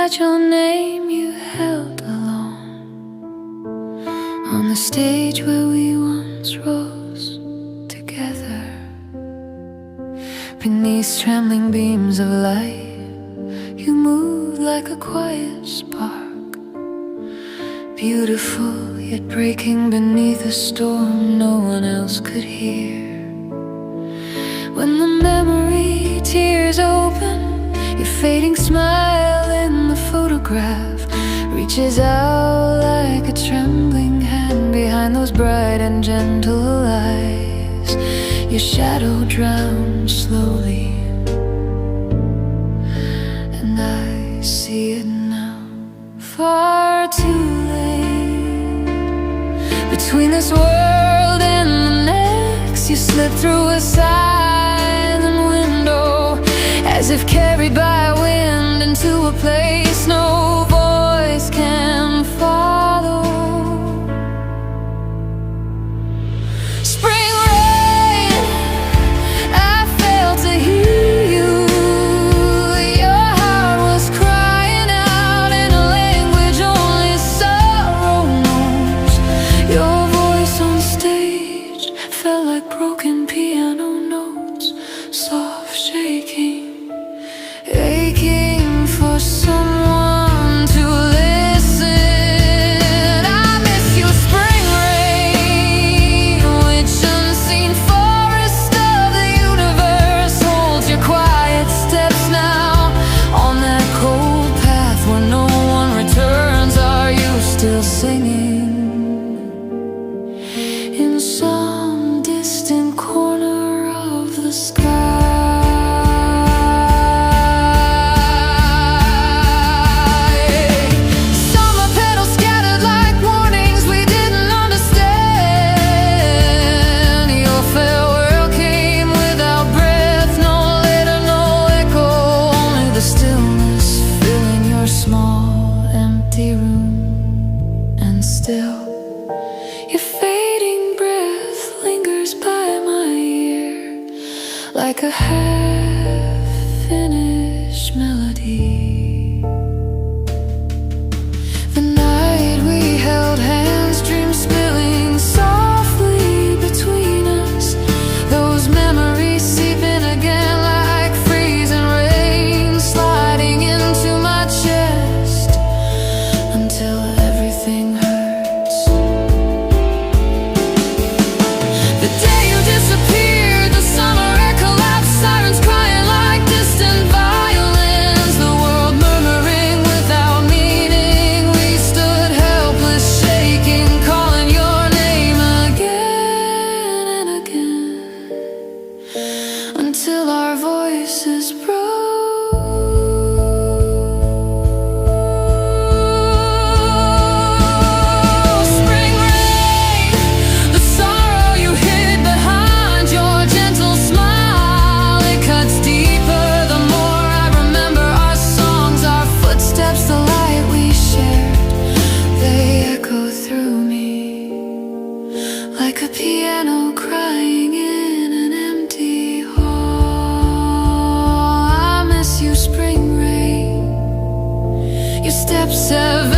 inside your name you held alone, on the stage where we once rose together. Beneath trembling beams of light, you moved like a quiet spark, beautiful yet breaking beneath a storm no one else could hear. When the memory tears open, your fading smile in the photograph reaches out like a trembling hand behind those bright and gentle eyes. Your shadow drowns slowly, and I see it now, far too late. Between this world and the next, you slip through a silent window, as if carried by wind into a place no voice can follow. Spring rain, I failed to hear you. Your heart was crying out in a language only sorrow knows. Your voice on stage felt like broken piano notes, soft shaking, aching for someone to listen. I miss you, spring rain, which unseen forest of the universe holds your quiet steps now. On that cold path where no one returns, are you still singing in some distant corner of the sky? Still, your fading breath lingers by my ear like a half-finished melody. The night we held hands, dreams spilling softly between us, those memories seeping again like freezing rain, sliding into my chest until everything hurt. The day you disappeared, the summer air collapsed, sirens crying like distant violins, the world murmuring without meaning. We stood helpless, shaking, calling your name again and again, until our voices broke. Like a piano crying in an empty hall. I miss you, spring rain. Your steps have